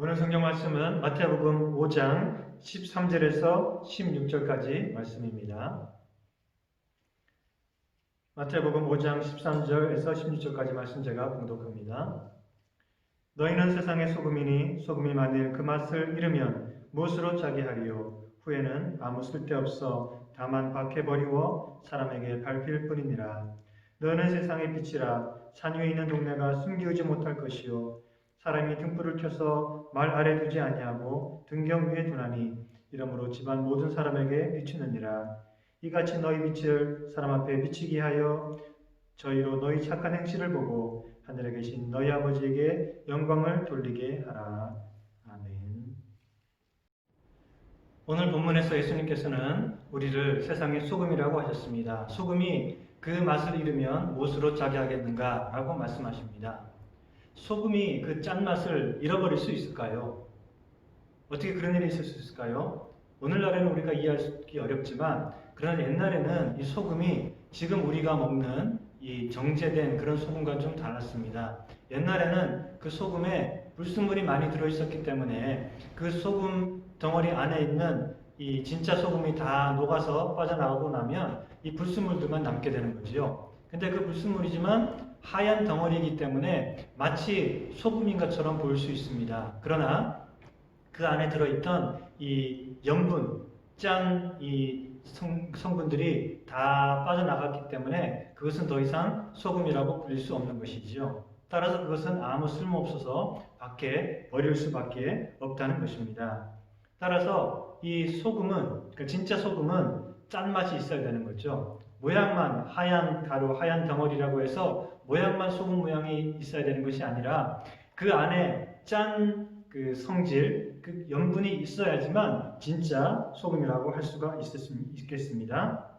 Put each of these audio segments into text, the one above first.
오늘 성경 말씀은 마태복음 5장 13절에서 16절까지 말씀입니다. 마태복음 5장 13절에서 16절까지 말씀 제가 봉독합니다. 너희는 세상의 소금이니 소금이 만일 그 맛을 잃으면 무엇으로 짜게 하리요? 후에는 아무 쓸데없어 다만 밖에 버리워 사람에게 밟힐 뿐이니라. 너는 세상의 빛이라. 산 위에 있는 동네가 숨기우지 못할 것이요 사람이 등불을 켜서 말 아래 두지 아니하고 등경 위에 두나니 이러므로 집안 모든 사람에게 비추느니라. 이같이 너희 빛을 사람 앞에 비치게 하여 저희로 너희 착한 행실을 보고 하늘에 계신 너희 아버지에게 영광을 돌리게 하라. 아멘. 오늘 본문에서 예수님께서는 우리를 세상의 소금이라고 하셨습니다. 소금이 그 맛을 잃으면 무엇으로 짜게 하겠는가 라고 말씀하십니다. 소금이 그 짠맛을 잃어버릴 수 있을까요? 어떻게 그런 일이 있을 수 있을까요? 오늘날에는 우리가 이해하기 어렵지만 그러나 옛날에는 이 소금이 지금 우리가 먹는 이 정제된 그런 소금과 좀 달랐습니다. 옛날에는 그 소금에 불순물이 많이 들어있었기 때문에 그 소금 덩어리 안에 있는 이 진짜 소금이 다 녹아서 빠져나오고 나면 이 불순물들만 남게 되는 거지요. 근데 그 불순물이지만 하얀 덩어리이기 때문에 마치 소금인 것처럼 보일 수 있습니다. 그러나 그 안에 들어있던 이 염분, 이 성분들이 다 빠져나갔기 때문에 그것은 더 이상 소금이라고 불릴 수 없는 것이지요. 따라서 그것은 아무 쓸모없어서 밖에 버릴 수밖에 없다는 것입니다. 따라서 이 소금은, 그러니까 진짜 소금은 짠맛이 있어야 되는 거죠. 모양만 하얀 가루, 하얀 덩어리라고 해서 모양만 소금 모양이 있어야 되는 것이 아니라 그 안에 짠 그 성질, 그 염분이 있어야지만 진짜 소금이라고 할 수가 있겠습니다.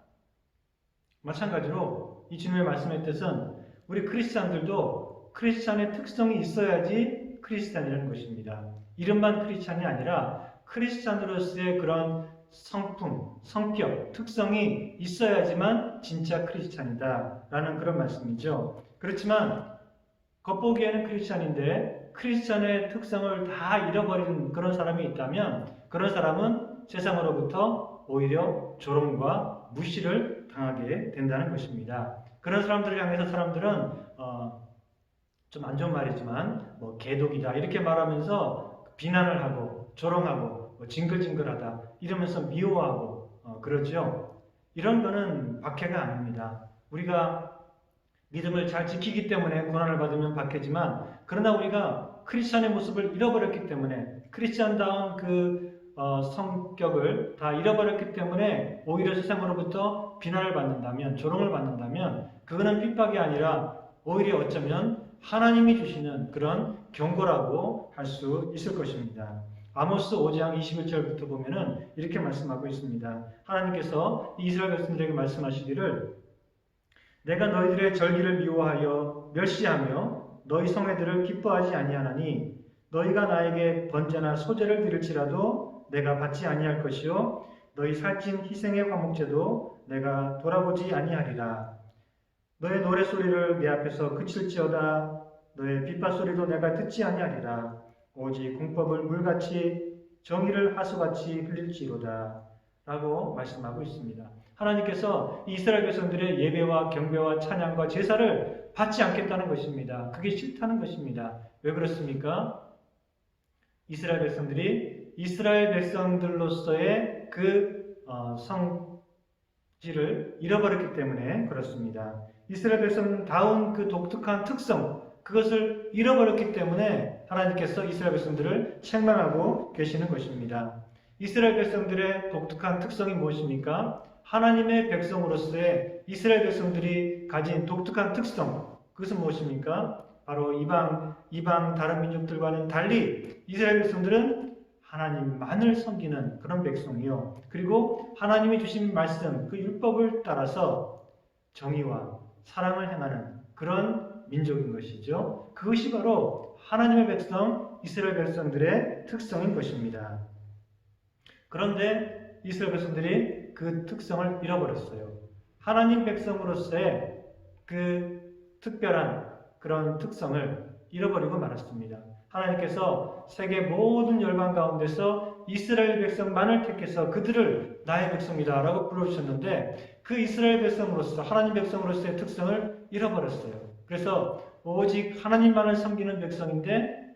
마찬가지로 이 주님의 말씀의 뜻은 우리 크리스찬들도 크리스찬의 특성이 있어야지 크리스찬이라는 것입니다. 이름만 크리스찬이 아니라 크리스찬으로서의 그런 성품, 성격, 특성이 있어야지만 진짜 크리스찬이다 라는 그런 말씀이죠. 그렇지만 겉보기에는 크리스찬인데 크리스찬의 특성을 다 잃어버린 그런 사람이 있다면 그런 사람은 세상으로부터 오히려 조롱과 무시를 당하게 된다는 것입니다. 그런 사람들을 향해서 사람들은 좀 안 좋은 말이지만 뭐 개독이다 이렇게 말하면서 비난을 하고 조롱하고 징글징글하다 이러면서 미워하고 그러죠. 이런 거는 박해가 아닙니다. 우리가 믿음을 잘 지키기 때문에 고난을 받으면 박해지만 그러나 우리가 크리스찬의 모습을 잃어버렸기 때문에 크리스찬다운 그 성격을 다 잃어버렸기 때문에 오히려 세상으로부터 비난을 받는다면 조롱을 받는다면 그거는 핍박이 아니라 오히려 어쩌면 하나님이 주시는 그런 경고라고 할 수 있을 것입니다. 아모스 5장 21절부터 보면은 이렇게 말씀하고 있습니다. 하나님께서 이스라엘 백성들에게 말씀하시기를 내가 너희들의 절기를 미워하여 멸시하며 너희 성회들을 기뻐하지 아니하나니 너희가 나에게 번제나 소제를 드릴지라도 내가 받지 아니할 것이요 너희 살찐 희생의 화목제도 내가 돌아보지 아니하리라. 너의 노래소리를 내 앞에서 그칠지어다 너의 빗발소리도 내가 듣지 아니하리라. 오직 공법을 물같이 정의를 하수같이 흘릴지로다 라고 말씀하고 있습니다. 하나님께서 이스라엘 백성들의 예배와 경배와 찬양과 제사를 받지 않겠다는 것입니다. 그게 싫다는 것입니다. 왜 그렇습니까? 이스라엘 백성들이 이스라엘 백성들로서의 그 성질을 잃어버렸기 때문에 그렇습니다. 이스라엘 백성다운 그 독특한 특성, 그것을 잃어버렸기 때문에 하나님께서 이스라엘 백성들을 책망하고 계시는 것입니다. 이스라엘 백성들의 독특한 특성이 무엇입니까? 하나님의 백성으로서의 이스라엘 백성들이 가진 독특한 특성, 그것은 무엇입니까? 바로 이방 다른 민족들과는 달리 이스라엘 백성들은 하나님만을 섬기는 그런 백성이요. 그리고 하나님이 주신 말씀, 그 율법을 따라서 정의와 사랑을 행하는 그런 민족인 것이죠. 그것이 바로 하나님의 백성, 이스라엘 백성들의 특성인 것입니다. 그런데 이스라엘 백성들이 그 특성을 잃어버렸어요. 하나님 백성으로서의 그 특별한 그런 특성을 잃어버리고 말았습니다. 하나님께서 세계 모든 열방 가운데서 이스라엘 백성만을 택해서 그들을 나의 백성이다 라고 불러주셨는데 그 이스라엘 백성으로서 하나님 백성으로서의 특성을 잃어버렸어요. 그래서 오직 하나님만을 섬기는 백성인데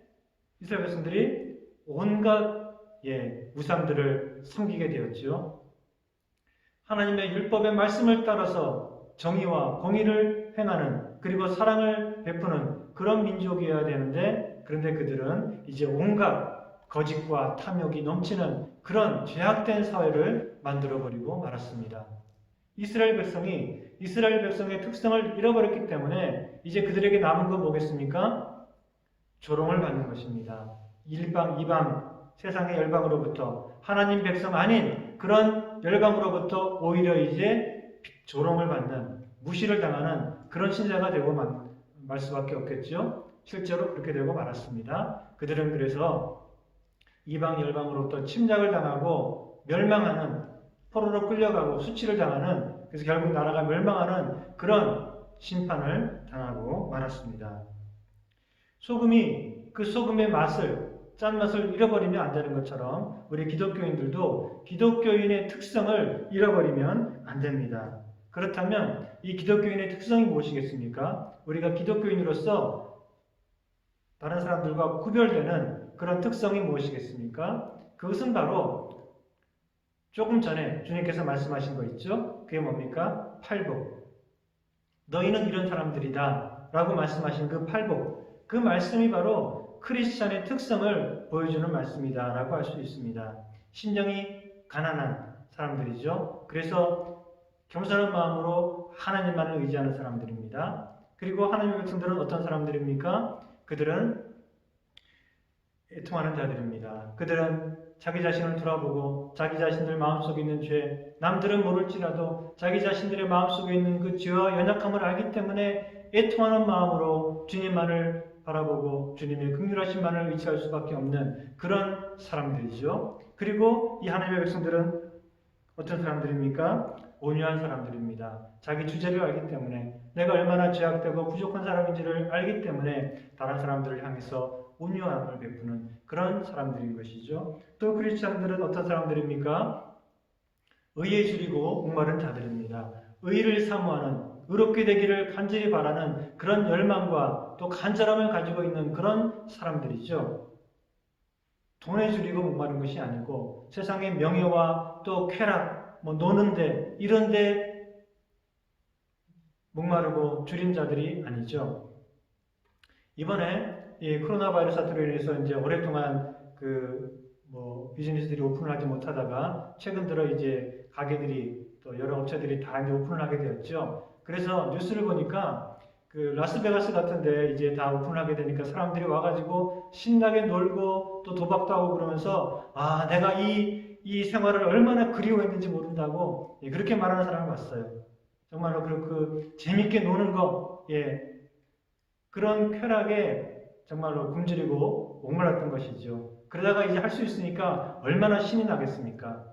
이스라엘 백성들이 온갖 우상들을 섬기게 되었죠. 하나님의 율법의 말씀을 따라서 정의와 공의를 행하는 그리고 사랑을 베푸는 그런 민족이어야 되는데 그런데 그들은 이제 온갖 거짓과 탐욕이 넘치는 그런 죄악된 사회를 만들어버리고 말았습니다. 이스라엘 백성의 특성을 잃어버렸기 때문에 이제 그들에게 남은 건 뭐겠습니까? 조롱을 받는 것입니다. 일방, 이방, 세상의 열방으로부터 하나님 백성 아닌 그런 열방으로부터 오히려 이제 조롱을 받는, 무시를 당하는 그런 신자가 되고 말 수밖에 없겠죠. 실제로 그렇게 되고 말았습니다. 그들은 그래서 이방 열방으로부터 침략을 당하고 멸망하는, 포로로 끌려가고 수치를 당하는, 그래서 결국 나라가 멸망하는 그런 심판을 당하고 말았습니다. 소금이 그 소금의 맛을, 짠맛을 잃어버리면 안 되는 것처럼 우리 기독교인들도 기독교인의 특성을 잃어버리면 안 됩니다. 그렇다면 이 기독교인의 특성이 무엇이겠습니까? 우리가 기독교인으로서 다른 사람들과 구별되는 그런 특성이 무엇이겠습니까? 그것은 바로 조금 전에 주님께서 말씀하신 거 있죠? 그게 뭡니까? 팔복. 너희는 이런 사람들이다 라고 말씀하신 그 팔복. 그 말씀이 바로 크리스찬의 특성을 보여주는 말씀이다 라고 할 수 있습니다. 심정이 가난한 사람들이죠. 그래서 겸손한 마음으로 하나님만을 의지하는 사람들입니다. 그리고 하나님의 백성들은 어떤 사람들입니까? 그들은 애통하는 자들입니다. 그들은 자기 자신을 돌아보고 자기 자신들 마음속에 있는 죄, 남들은 모를지라도 자기 자신들의 마음속에 있는 그 죄와 연약함을 알기 때문에 애통하는 마음으로 주님만을 바라보고 주님의 긍휼하심만을 의지할 수밖에 없는 그런 사람들이죠. 그리고 이 하나님의 백성들은 어떤 사람들입니까? 온유한 사람들입니다. 자기 주제를 알기 때문에 내가 얼마나 죄악되고 부족한 사람인지를 알기 때문에 다른 사람들을 향해서 온유함을 베푸는 그런 사람들인 것이죠. 또 크리스찬들은 어떤 사람들입니까? 의에 줄이고 목마른 자들입니다. 의를 사모하는, 의롭게 되기를 간절히 바라는 그런 열망과 또 간절함을 가지고 있는 그런 사람들이죠. 돈에 줄이고 목마른 것이 아니고 세상의 명예와 또 쾌락, 노는데 이런데 목마르고 줄인 자들이 아니죠. 이번에 이 코로나 바이러스 사태로 인해서 이제 오랫동안 비즈니스들이 오픈을 하지 못하다가 최근 들어 이제 가게들이 또 여러 업체들이 다 이제 오픈을 하게 되었죠. 그래서 뉴스를 보니까 그 라스베가스 같은데 이제 다 오픈을 하게 되니까 사람들이 와가지고 신나게 놀고 또 도박도 하고 그러면서 내가 이 생활을 얼마나 그리워했는지 모른다고 그렇게 말하는 사람을 봤어요. 정말로 그 재밌게 노는 거, 그런 쾌락에 정말로 굶주리고 목말랐던 것이죠. 그러다가 이제 할 수 있으니까 얼마나 신이 나겠습니까?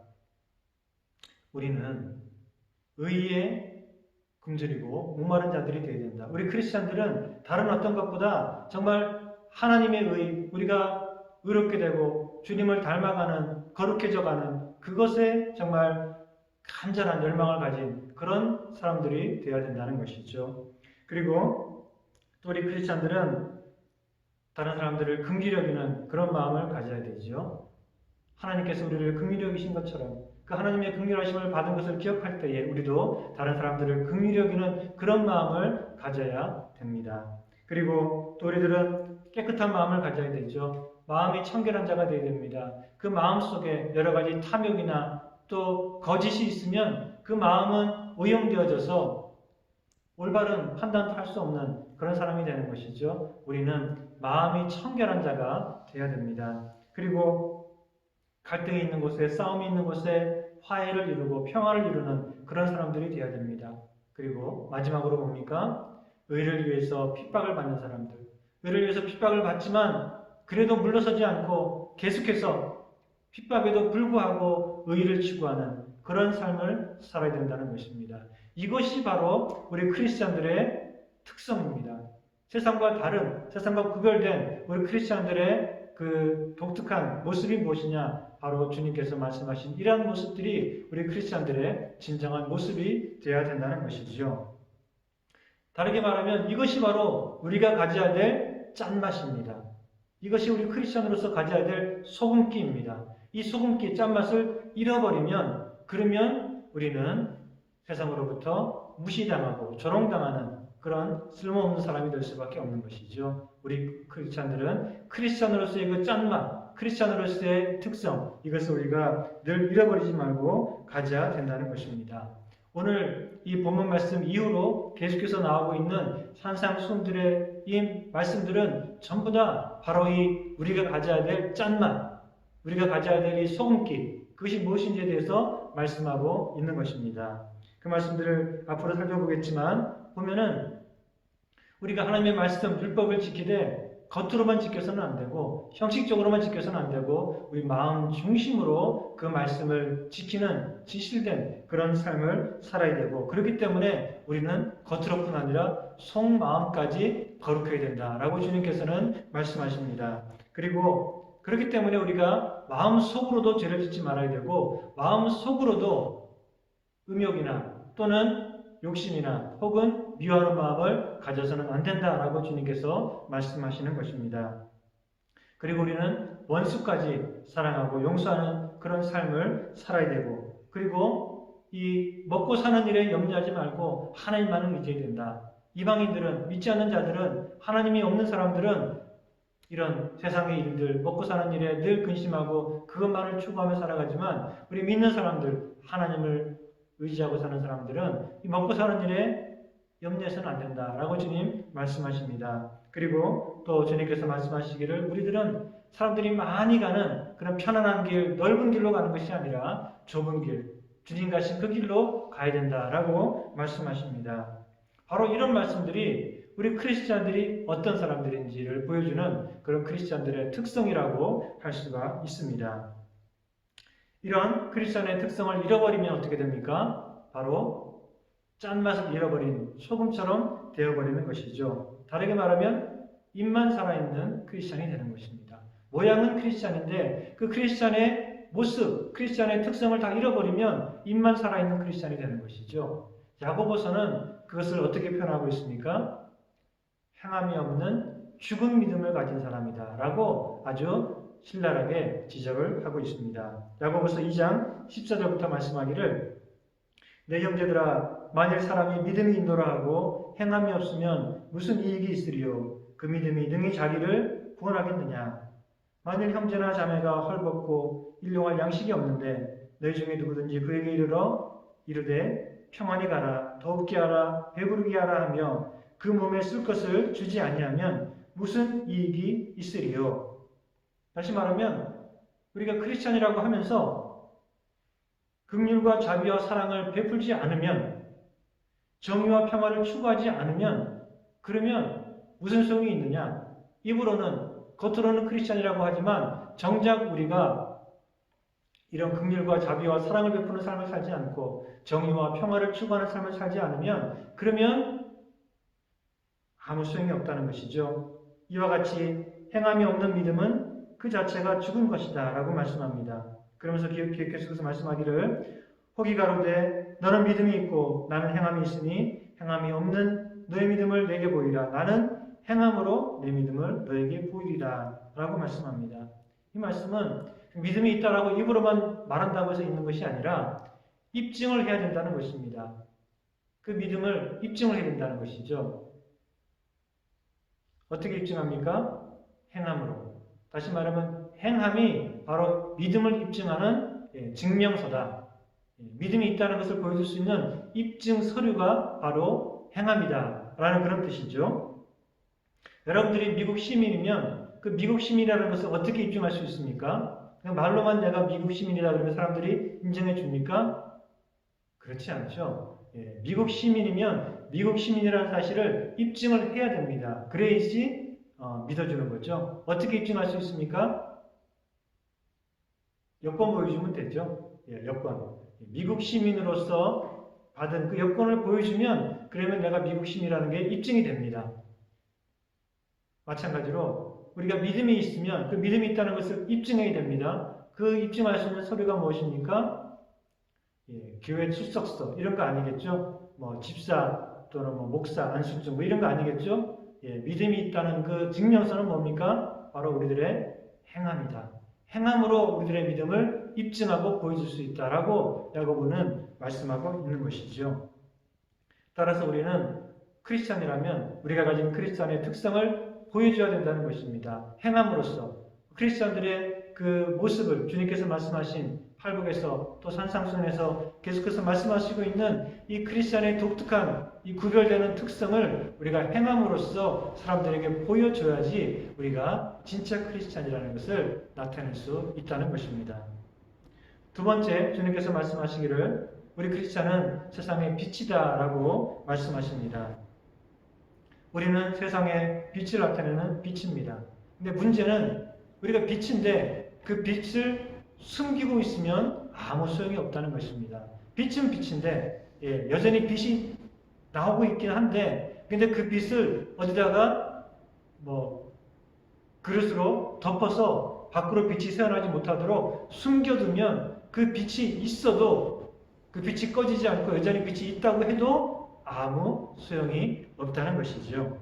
우리는 의에 굶주리고 목마른 자들이 되어야 된다. 우리 크리스찬들은 다른 어떤 것보다 정말 하나님의 의, 우리가 의롭게 되고 주님을 닮아가는, 거룩해져가는 그것에 정말 간절한 열망을 가진 그런 사람들이 되어야 된다는 것이죠. 그리고 또 우리 크리스찬들은 다른 사람들을 긍휼히 여기는 그런 마음을 가져야 되죠. 하나님께서 우리를 긍휼히 여기신 것처럼 그 하나님의 긍휼하심을 받은 것을 기억할 때에 우리도 다른 사람들을 긍휼히 여기는 그런 마음을 가져야 됩니다. 그리고 또 우리들은 깨끗한 마음을 가져야 되죠. 마음이 청결한 자가 되어야 됩니다. 그 마음 속에 여러 가지 탐욕이나 또 거짓이 있으면 그 마음은 오염되어져서 올바른 판단도 할 수 없는 그런 사람이 되는 것이죠. 우리는 마음이 청결한 자가 되어야 됩니다. 그리고 갈등이 있는 곳에, 싸움이 있는 곳에 화해를 이루고 평화를 이루는 그런 사람들이 되어야 됩니다. 그리고 마지막으로 뭡니까? 의를 위해서 핍박을 받는 사람들. 의를 위해서 핍박을 받지만 그래도 물러서지 않고 계속해서 핍박에도 불구하고 의를 추구하는 그런 삶을 살아야 된다는 것입니다. 이것이 바로 우리 크리스찬들의 특성입니다. 세상과 다른, 세상과 구별된 우리 크리스천들의 그 독특한 모습이 무엇이냐? 바로 주님께서 말씀하신 이러한 모습들이 우리 크리스천들의 진정한 모습이 되어야 된다는 것이죠. 다르게 말하면 이것이 바로 우리가 가져야 될 짠맛입니다. 이것이 우리 크리스천으로서 가져야 될 소금기입니다. 이 소금기 짠맛을 잃어버리면 그러면 우리는 세상으로부터 무시당하고 조롱당하는 그런 쓸모없는 사람이 될 수밖에 없는 것이죠. 우리 크리스천들은 크리스천으로서의 그 짠맛, 크리스천으로서의 특성, 이것을 우리가 늘 잃어버리지 말고 가져야 된다는 것입니다. 오늘 이 본문 말씀 이후로 계속해서 나오고 있는 산상수훈들의 이 말씀들은 전부 다 바로 이 우리가 가져야 될 짠맛, 우리가 가져야 될 이 소금기, 그것이 무엇인지에 대해서 말씀하고 있는 것입니다. 그 말씀들을 앞으로 살펴보겠지만 보면은 우리가 하나님의 말씀, 율법을 지키되 겉으로만 지켜서는 안 되고 형식적으로만 지켜서는 안 되고 우리 마음 중심으로 그 말씀을 지키는 진실된 그런 삶을 살아야 되고 그렇기 때문에 우리는 겉으로뿐 아니라 속마음까지 거룩해야 된다라고 주님께서는 말씀하십니다. 그리고 그렇기 때문에 우리가 마음속으로도 죄를 짓지 말아야 되고 마음속으로도 음욕이나 또는 욕심이나 혹은 미워하는 마음을 가져서는 안 된다라고 주님께서 말씀하시는 것입니다. 그리고 우리는 원수까지 사랑하고 용서하는 그런 삶을 살아야 되고 그리고 이 먹고 사는 일에 염려하지 말고 하나님만을 의지해야 된다. 이방인들은 믿지 않는 자들은 하나님이 없는 사람들은 이런 세상의 일들, 먹고 사는 일에 늘 근심하고 그것만을 추구하며 살아가지만 우리 믿는 사람들, 하나님을 의지하고 사는 사람들은 이 먹고 사는 일에 염려해서는 안 된다라고 주님 말씀하십니다. 그리고 또 주님께서 말씀하시기를 우리들은 사람들이 많이 가는 그런 편안한 길, 넓은 길로 가는 것이 아니라 좁은 길, 주님 가신 그 길로 가야 된다라고 말씀하십니다. 바로 이런 말씀들이 우리 크리스찬들이 어떤 사람들인지를 보여주는 그런 크리스찬들의 특성이라고 할 수가 있습니다. 이런 크리스찬의 특성을 잃어버리면 어떻게 됩니까? 바로 짠맛을 잃어버린 소금처럼 되어버리는 것이죠. 다르게 말하면 입만 살아있는 크리스찬이 되는 것입니다. 모양은 크리스찬인데 그 크리스찬의 모습, 크리스찬의 특성을 다 잃어버리면 입만 살아있는 크리스찬이 되는 것이죠. 야고보서는 그것을 어떻게 표현하고 있습니까? 행함이 없는 죽은 믿음을 가진 사람이다 라고 아주 신랄하게 지적을 하고 있습니다. 야고보서 2장 14절부터 말씀하기를 내 형제들아 만일 사람이 믿음이 있노라 하고 행함이 없으면 무슨 이익이 있으리요 그 믿음이 능히 자기를 구원하겠느냐 만일 형제나 자매가 헐벗고 일용할 양식이 없는데 너희 중에 누구든지 그에게 이르되 평안히 가라 더욱게 하라 배부르게 하라 하며 그 몸에 쓸 것을 주지 아니하면 무슨 이익이 있으리요. 다시 말하면 우리가 크리스찬이라고 하면서 긍휼과 자비와 사랑을 베풀지 않으면 정의와 평화를 추구하지 않으면 그러면 무슨 소용이 있느냐? 입으로는 겉으로는 크리스찬이라고 하지만 정작 우리가 이런 긍휼과 자비와 사랑을 베푸는 삶을 살지 않고 정의와 평화를 추구하는 삶을 살지 않으면 그러면 아무 소용이 없다는 것이죠. 이와 같이 행함이 없는 믿음은 그 자체가 죽은 것이다 라고 말씀합니다. 그러면서 계속해서 말씀하기를 혹이 가로되 너는 믿음이 있고 나는 행함이 있으니 행함이 없는 너의 믿음을 내게 보이라 나는 행함으로 내 믿음을 너에게 보이리라 라고 말씀합니다. 이 말씀은 믿음이 있다라고 입으로만 말한다고 해서 있는 것이 아니라 입증을 해야 된다는 것입니다. 그 믿음을 입증을 해야 된다는 것이죠. 어떻게 입증합니까? 행함으로. 다시 말하면 행함이 바로 믿음을 입증하는 증명서다. 믿음이 있다는 것을 보여줄 수 있는 입증 서류가 바로 행함이다 라는 그런 뜻이죠. 여러분들이 미국 시민이면 그 미국 시민이라는 것을 어떻게 입증할 수 있습니까? 그냥 말로만 내가 미국 시민이다 그러면 사람들이 인정해 줍니까? 그렇지 않죠. 미국 시민이면 미국 시민이라는 사실을 입증을 해야 됩니다. 그래야지 믿어주는 거죠. 어떻게 입증할 수 있습니까? 여권 보여주면 되죠. 여권. 미국 시민으로서 받은 그 여권을 보여주면 그러면 내가 미국 시민이라는 게 입증이 됩니다. 마찬가지로 우리가 믿음이 있으면 그 믿음이 있다는 것을 입증해야 됩니다. 그 입증할 수 있는 서류가 무엇입니까? 교회 출석서 이런 거 아니겠죠? 뭐 집사 또는 뭐 목사 안수증 뭐 이런 거 아니겠죠? 믿음이 있다는 그 증명서는 뭡니까? 바로 우리들의 행함이다. 행함으로 우리들의 믿음을 입증하고 보여줄 수 있다라고 야고보는 말씀하고 있는 것이죠. 따라서 우리는 크리스찬이라면 우리가 가진 크리스찬의 특성을 보여줘야 된다는 것입니다. 행함으로써 크리스찬들의 그 모습을 주님께서 말씀하신 팔복에서 또 산상순에서 계속해서 말씀하시고 있는 이 크리스찬의 독특한 이 구별되는 특성을 우리가 행함으로써 사람들에게 보여줘야지 우리가 진짜 크리스찬이라는 것을 나타낼 수 있다는 것입니다. 두 번째, 주님께서 말씀하시기를 우리 크리스찬은 세상의 빛이다라고 말씀하십니다. 우리는 세상의 빛을 나타내는 빛입니다. 근데 문제는 우리가 빛인데 그 빛을 숨기고 있으면 아무 소용이 없다는 것입니다. 빛은 빛인데 여전히 빛이 나오고 있긴 한데 근데 그 빛을 어디다가 뭐 그릇으로 덮어서 밖으로 빛이 새어나지 못하도록 숨겨두면 그 빛이 있어도 그 빛이 꺼지지 않고 여전히 빛이 있다고 해도 아무 소용이 없다는 것이죠.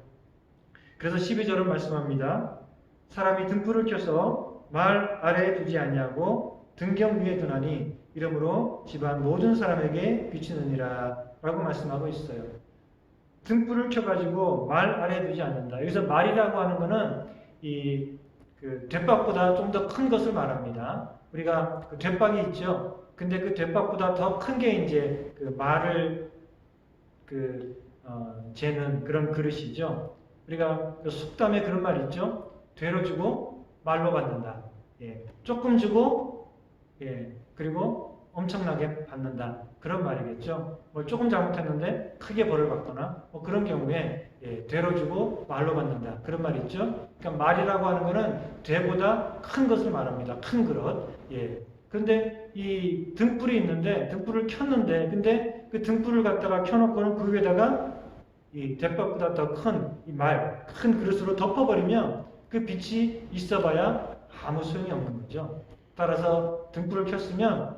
그래서 12절은 말씀합니다. 사람이 등불을 켜서 말 아래에 두지 아니하고 등경 위에 두나니 이러므로 집안 모든 사람에게 비추느니라 라고 말씀하고 있어요. 등불을 켜가지고 말 아래에 두지 않는다. 여기서 말이라고 하는 것은 그 돛박보다 좀 더 큰 것을 말합니다. 우리가 그 돛박이 있죠. 근데 그 돛박보다 더 큰 게 이제 그 말을 재는 그런 그릇이죠. 우리가 그 속담에 그런 말 있죠. 되로 주고 말로 받는다. 조금 주고 그리고 엄청나게 받는다. 그런 말이겠죠. 뭐 조금 잘못했는데 크게 벌을 받거나 뭐 그런 경우에 되로 주고 말로 받는다. 그런 말 있죠. 그러니까 말이라고 하는 것은 되보다 큰 것을 말합니다. 큰 그릇. 그런데 이 등불이 있는데 등불을 켰는데 근데 그 등불을 갖다가 켜놓고는 그 위에다가 이 돛박보다 더 큰 이 말, 큰 그릇으로 덮어버리면 그 빛이 있어봐야 아무 소용이 없는 거죠. 따라서 등불을 켰으면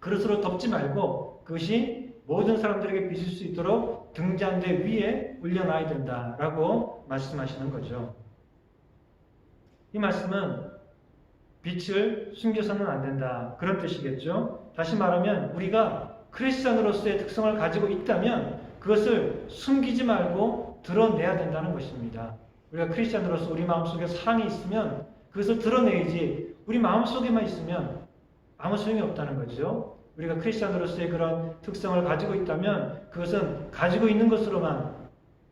그릇으로 덮지 말고 그것이 모든 사람들에게 비칠 수 있도록 등잔대 위에 올려놔야 된다라고 말씀하시는 거죠. 이 말씀은 빛을 숨겨서는 안 된다. 그런 뜻이겠죠. 다시 말하면 우리가 크리스찬으로서의 특성을 가지고 있다면 그것을 숨기지 말고 드러내야 된다는 것입니다. 우리가 크리스찬으로서 우리 마음속에 사랑이 있으면 그것을 드러내야지 우리 마음속에만 있으면 아무 소용이 없다는 거죠. 우리가 크리스찬으로서의 그런 특성을 가지고 있다면 그것은 가지고 있는 것으로만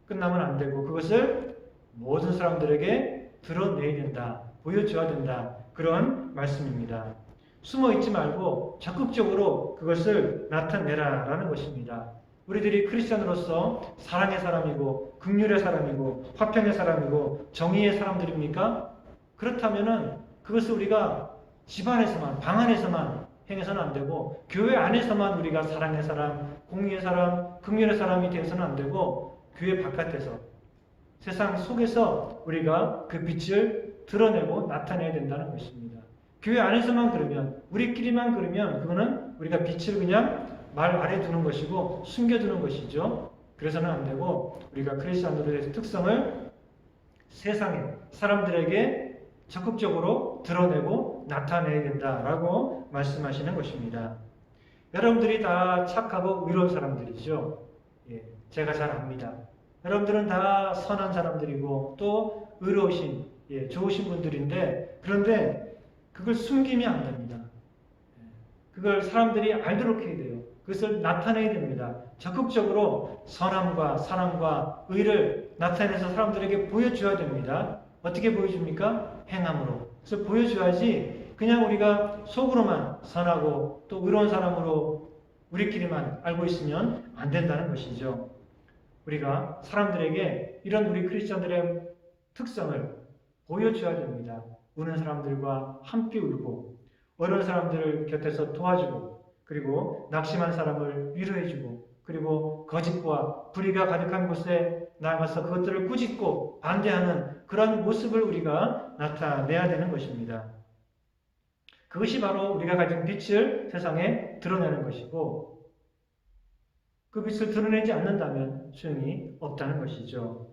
끝나면 안 되고 그것을 모든 사람들에게 드러내야 된다. 보여줘야 된다. 그런 말씀입니다. 숨어 있지 말고 적극적으로 그것을 나타내라라는 것입니다. 우리들이 크리스찬으로서 사랑의 사람이고 긍휼의 사람이고 화평의 사람이고 정의의 사람들입니까? 그렇다면은 그것을 우리가 집안에서만 방 안에서만 행해서는 안 되고 교회 안에서만 우리가 사랑의 사람, 공의의 사람, 긍휼의 사람이 되어서는 안 되고 교회 바깥에서 세상 속에서 우리가 그 빛을 드러내고 나타내야 된다는 것입니다. 교회 안에서만 그러면 우리끼리만 그러면 그거는 우리가 빛을 그냥 말 아래 두는 것이고 숨겨두는 것이죠. 그래서는 안 되고 우리가 크리스찬들의 특성을 세상에 사람들에게 적극적으로 드러내고 나타내야 된다라고 말씀하시는 것입니다. 여러분들이 다 착하고 의로운 사람들이죠. 제가 잘 압니다. 여러분들은 다 선한 사람들이고 또 의로우신 좋으신 분들인데 그런데 그걸 숨기면 안 됩니다. 그걸 사람들이 알도록 해야 돼요. 그것을 나타내야 됩니다. 적극적으로 선함과 사랑과 의를 나타내서 사람들에게 보여줘야 됩니다. 어떻게 보여줍니까? 행함으로. 그래서 보여줘야지 그냥 우리가 속으로만 선하고 또 의로운 사람으로 우리끼리만 알고 있으면 안 된다는 것이죠. 우리가 사람들에게 이런 우리 크리스천들의 특성을 보여줘야 됩니다. 우는 사람들과 함께 울고 어려운 사람들을 곁에서 도와주고 그리고 낙심한 사람을 위로해주고 그리고 거짓과 불의가 가득한 곳에 나아가서 그것들을 꾸짖고 반대하는 그런 모습을 우리가 나타내야 되는 것입니다. 그것이 바로 우리가 가진 빛을 세상에 드러내는 것이고, 그 빛을 드러내지 않는다면 소용이 없다는 것이죠.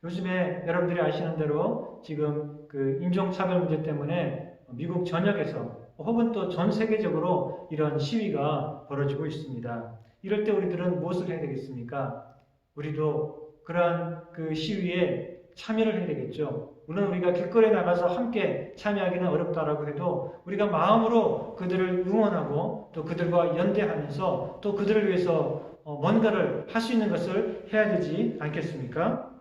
요즘에 여러분들이 아시는 대로 지금 그 인종차별 문제 때문에 미국 전역에서 혹은 또 전 세계적으로 이런 시위가 벌어지고 있습니다. 이럴 때 우리들은 무엇을 해야 되겠습니까? 우리도 그러한 그 시위에 참여를 해야 되겠죠. 물론 우리가 길거리에 나가서 함께 참여하기는 어렵다라고 해도 우리가 마음으로 그들을 응원하고 또 그들과 연대하면서 또 그들을 위해서 뭔가를 할 수 있는 것을 해야 되지 않겠습니까?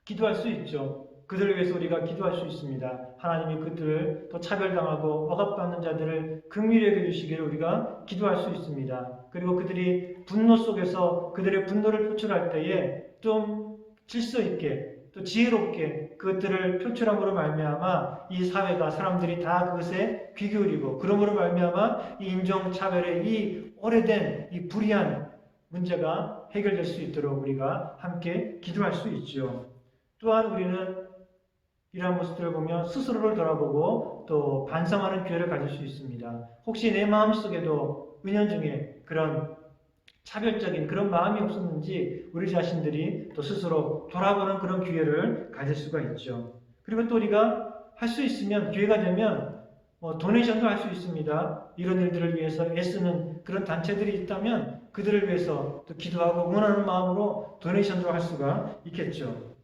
기도할 수 있죠. 그들을 위해서 우리가 기도할 수 있습니다. 하나님이 그들을 또 차별당하고 억압받는 자들을 긍휼히 여겨주시기를 우리가 기도할 수 있습니다. 그리고 그들이 분노 속에서 그들의 분노를 표출할 때에 좀 질서 있게 또 지혜롭게 그것들을 표출함으로 말미암아 이 사회가 사람들이 다 그것에 귀 기울이고 그러므로 말미암아 이 인종차별의 이 오래된 이 불의한 문제가 해결될 수 있도록 우리가 함께 기도할 수 있죠. 또한 우리는 이러한 모습들을 보며 스스로를 돌아보고 또 반성하는 기회를 가질 수 있습니다. 혹시 내 마음속에도 은연중에 그런 차별적인 그런 마음이 없었는지 우리 자신들이 또 스스로 돌아보는 그런 기회를 가질 수가 있죠. 그리고 또 우리가 할 수 있으면 기회가 되면 도네이션도 할 수 있습니다. 이런 일들을 위해서 애쓰는 그런 단체들이 있다면 그들을 위해서 또 기도하고 응원하는 마음으로 도네이션도 할 수가 있겠죠.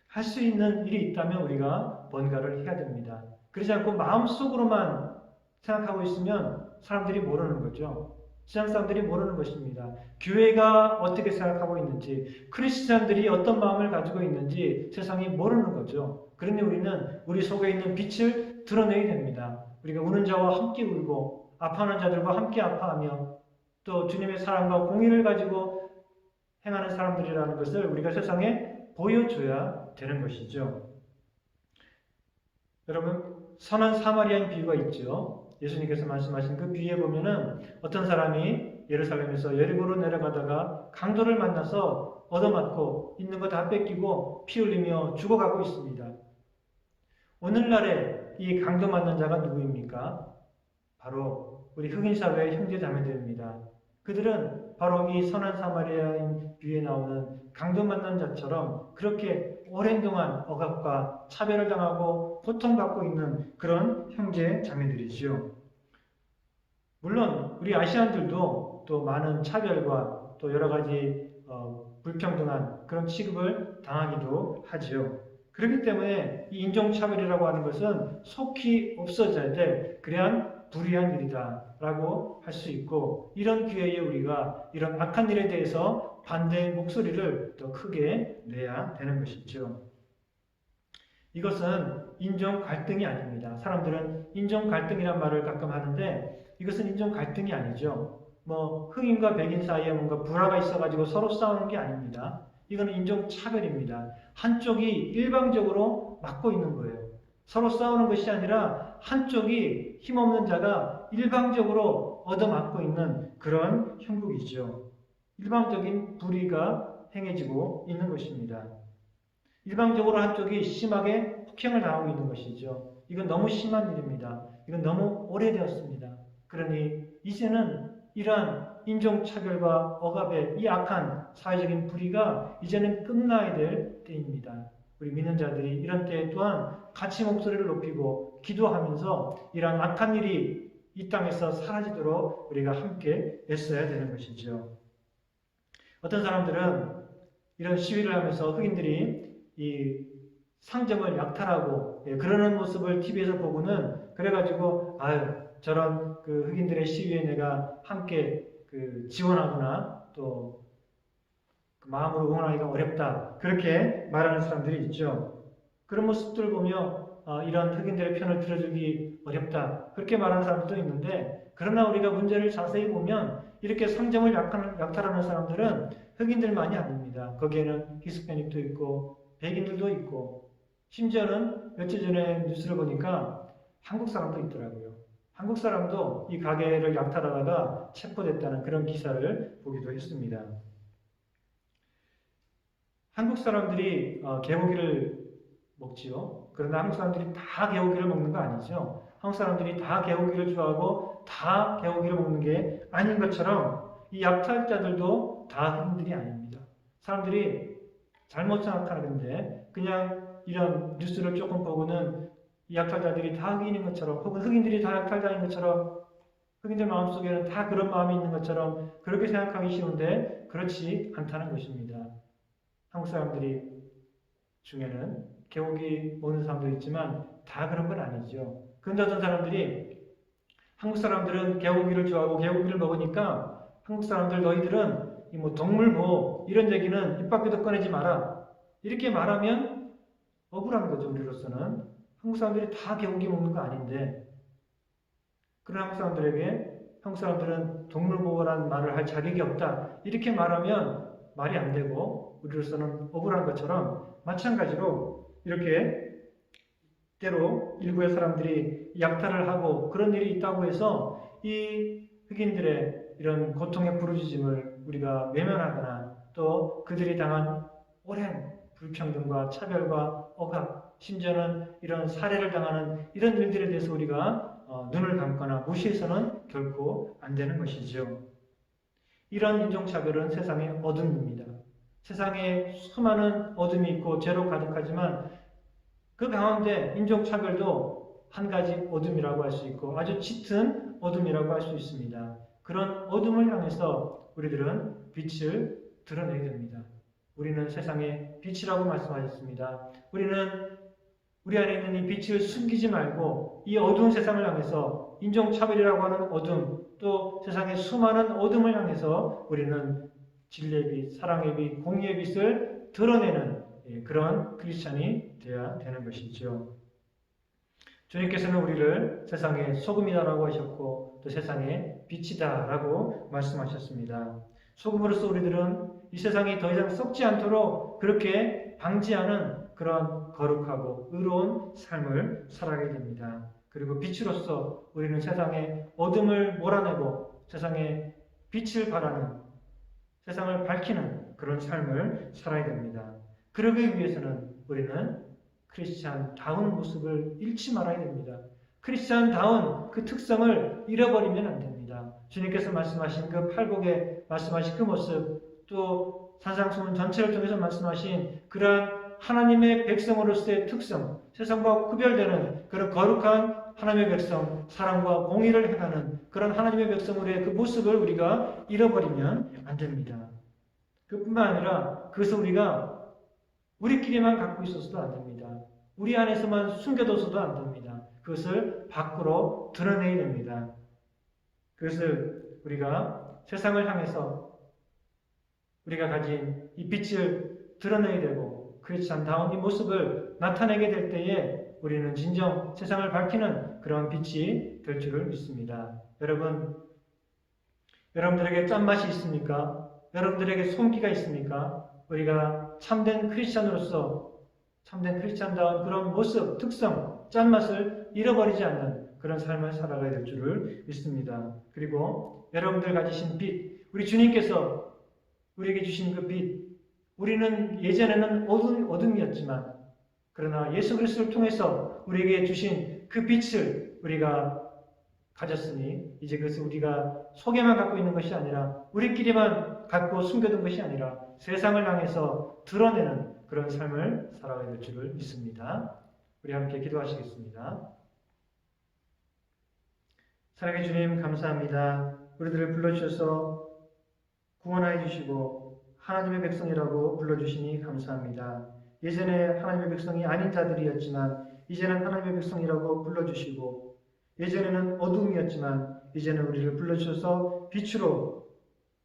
할 수 있는 일이 있다면 우리가 뭔가를 해야 됩니다. 그러지 않고 마음속으로만 생각하고 있으면 사람들이 모르는 거죠. 세상 사람들이 모르는 것입니다. 교회가 어떻게 생각하고 있는지, 크리스찬들이 어떤 마음을 가지고 있는지 세상이 모르는 거죠. 그런데 우리는 우리 속에 있는 빛을 드러내야 됩니다. 우리가 우는 자와 함께 울고 아파하는 자들과 함께 아파하며 또 주님의 사랑과 공의를 가지고 행하는 사람들이라는 것을 우리가 세상에 보여줘야 되는 것이죠. 여러분, 선한 사마리아인 비유가 있죠. 예수님께서 말씀하신 그 비유에 보면은 어떤 사람이 예루살렘에서 여리고로 내려가다가 강도를 만나서 얻어맞고 있는 거 다 뺏기고 피 흘리며 죽어가고 있습니다. 오늘날에 이 강도 만난 자가 누구입니까? 바로 우리 흑인 사회의 형제 자매들입니다. 그들은 바로 이 선한 사마리아인 비유에 나오는 강도 만난 자처럼 그렇게 오랜 동안 억압과 차별을 당하고 고통받고 있는 그런 형제 자매들이지요. 물론 우리 아시안들도 또 많은 차별과 또 여러 가지 불평등한 그런 취급을 당하기도 하지요. 그렇기 때문에 이 인종차별이라고 하는 것은 속히 없어져야 될 그러한 불의한 일이다라고 할 수 있고, 이런 기회에 우리가 이런 악한 일에 대해서 반대의 목소리를 더 크게 내야 되는 것이죠. 이것은 인종 갈등이 아닙니다. 사람들은 인종 갈등이란 말을 가끔 하는데 이것은 인종 갈등이 아니죠. 흑인과 백인 사이에 뭔가 불화가 있어가지고 서로 싸우는 게 아닙니다. 이거는 인종 차별입니다. 한쪽이 일방적으로 막고 있는 거예요. 서로 싸우는 것이 아니라 한쪽이 힘없는 자가 일방적으로 얻어맞고 있는 그런 형국이죠. 일방적인 불의가 행해지고 있는 것입니다. 일방적으로 한쪽이 심하게 폭행을 당하고 있는 것이죠. 이건 너무 심한 일입니다. 이건 너무 오래되었습니다. 그러니 이제는 이러한 인종차별과 억압의 이 악한 사회적인 불의가 이제는 끝나야 될 때입니다. 우리 믿는 자들이 이런 때에 또한 같이 목소리를 높이고 기도하면서 이러한 악한 일이 이 땅에서 사라지도록 우리가 함께 애써야 되는 것이죠. 어떤 사람들은 이런 시위를 하면서 흑인들이 이 상점을 약탈하고 그러는 모습을 TV에서 보고는 그래가지고 저런 그 흑인들의 시위에 내가 함께 지원하거나 또 마음으로 응원하기가 어렵다 그렇게 말하는 사람들이 있죠. 그런 모습들을 보며 이런 흑인들의 편을 들어주기 어렵다 그렇게 말하는 사람들도 있는데, 그러나 우리가 문제를 자세히 보면 이렇게 상점을 약탈하는 사람들은 흑인들만이 아닙니다. 거기에는 히스패닉도 있고 백인들도 있고 심지어는 며칠 전에 뉴스를 보니까 한국 사람도 있더라고요. 한국 사람도 이 가게를 약탈하다가 체포됐다는 그런 기사를 보기도 했습니다. 한국 사람들이 개고기를 먹지요. 그러나 한국 사람들이 다 개고기를 먹는 거 아니죠. 한국 사람들이 다 개고기를 좋아하고 다 개고기를 먹는 게 아닌 것처럼 이 약탈자들도 다 흑인들이 아닙니다. 사람들이 잘못 생각하는데 그냥 이런 뉴스를 조금 보고는 이 약탈자들이 다 흑인인 것처럼 혹은 흑인들이 다 약탈자인 것처럼 흑인들 마음속에는 다 그런 마음이 있는 것처럼 그렇게 생각하기 쉬운데 그렇지 않다는 것입니다. 한국 사람들이 중에는 개고기 먹는 사람도 있지만 다 그런 건 아니죠. 그런데 어떤 사람들이 한국 사람들은 개고기를 좋아하고 개고기를 먹으니까 한국 사람들 너희들은 뭐 동물보호 이런 얘기는 입 밖에도 꺼내지 마라. 이렇게 말하면 억울한 거죠. 우리로서는. 한국 사람들이 다 개고기 먹는 거 아닌데 그런 한국 사람들에게 한국 사람들은 동물보호라는 말을 할 자격이 없다. 이렇게 말하면 말이 안 되고 우리로서는 억울한 것처럼 마찬가지로 이렇게 때로 일부의 사람들이 약탈을 하고 그런 일이 있다고 해서 이 흑인들의 이런 고통의 부르짖음을 우리가 외면하거나 또 그들이 당한 오랜 불평등과 차별과 억압, 심지어는 이런 살해를 당하는 이런 일들에 대해서 우리가 눈을 감거나 무시해서는 결코 안 되는 것이죠. 이런 인종차별은 세상의 어둠입니다. 세상에 수많은 어둠이 있고 죄로 가득하지만 그 가운데 인종차별도 한 가지 어둠이라고 할 수 있고 아주 짙은 어둠이라고 할 수 있습니다. 그런 어둠을 향해서 우리들은 빛을 드러내야 됩니다. 우리는 세상의 빛이라고 말씀하셨습니다. 우리는 우리 안에 있는 이 빛을 숨기지 말고 이 어두운 세상을 향해서 인종차별이라고 하는 어둠 또 세상의 수많은 어둠을 향해서 우리는 진리의 빛, 사랑의 빛, 공의의 빛을 드러내는 그런 크리스찬이 되어야 되는 것이죠. 주님께서는 우리를 세상의 소금이다라고 하셨고 또 세상의 빛이다라고 말씀하셨습니다. 소금으로서 우리들은 이 세상이 더 이상 썩지 않도록 그렇게 방지하는 그런 거룩하고 의로운 삶을 살아가게 됩니다. 그리고 빛으로서 우리는 세상의 어둠을 몰아내고 세상에 빛을 발하는 세상을 밝히는 그런 삶을 살아야 됩니다. 그러기 위해서는 우리는 크리스찬다운 모습을 잃지 말아야 됩니다. 크리스찬다운 그 특성을 잃어버리면 안 됩니다. 주님께서 말씀하신 그 팔복에 말씀하신 그 모습 또 산상수훈 전체를 통해서 말씀하신 그러한 하나님의 백성으로서의 특성, 세상과 구별되는 그런 거룩한 하나님의 백성, 사랑과 공의를 행하는 그런 하나님의 백성으로의 그 모습을 우리가 잃어버리면 안 됩니다. 그뿐만 아니라 그것을 우리가 우리끼리만 갖고 있어서도 안 됩니다. 우리 안에서만 숨겨둬서도 안 됩니다. 그것을 밖으로 드러내야 됩니다. 그것을 우리가 세상을 향해서 우리가 가진 이 빛을 드러내야 되고 크리스찬다운 이 모습을 나타내게 될 때에 우리는 진정 세상을 밝히는 그런 빛이 될 줄을 믿습니다. 여러분들에게 짠맛이 있습니까? 여러분들에게 손기가 있습니까? 우리가 참된 크리스찬으로서 참된 크리스찬다운 그런 모습, 특성, 짠맛을 잃어버리지 않는 그런 삶을 살아가야 될 줄을 믿습니다. 그리고 여러분들 가지신 빛, 우리 주님께서 우리에게 주신 그 빛, 우리는 예전에는 어둠이었지만 그러나 예수 그리스도를 통해서 우리에게 주신 그 빛을 우리가 가졌으니 이제 그것을 우리가 속에만 갖고 있는 것이 아니라 우리끼리만 갖고 숨겨둔 것이 아니라 세상을 향해서 드러내는 그런 삶을 살아가야 될 줄을 믿습니다. 우리 함께 기도하시겠습니다. 사랑의 주님 감사합니다. 우리들을 불러주셔서 구원하여 주시고 하나님의 백성이라고 불러주시니 감사합니다. 예전에 하나님의 백성이 아닌 자들이었지만 이제는 하나님의 백성이라고 불러주시고 예전에는 어둠이었지만 이제는 우리를 불러주셔서 빛으로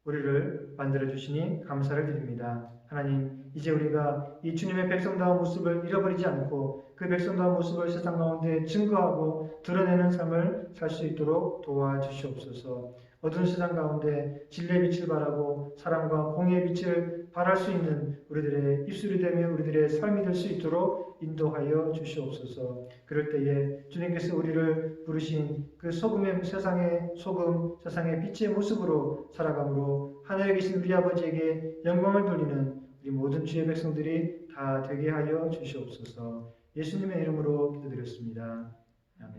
우리를 만들어주시니 감사를 드립니다. 하나님, 이제 우리가 이 주님의 백성다운 모습을 잃어버리지 않고 그 백성다운 모습을 세상 가운데 증거하고 드러내는 삶을 살 수 있도록 도와주시옵소서. 어두운 세상 가운데 진리의 빛을 발하고 사랑과 공의의 빛을 발할 수 있는 우리들의 입술이 되며 우리들의 삶이 될 수 있도록 인도하여 주시옵소서. 그럴 때에 주님께서 우리를 부르신 그 소금의 세상의 소금, 세상의 빛의 모습으로 살아감으로 하늘에 계신 우리 아버지에게 영광을 돌리는 우리 모든 주의 백성들이 다 되게 하여 주시옵소서. 예수님의 이름으로 기도드렸습니다. 아멘.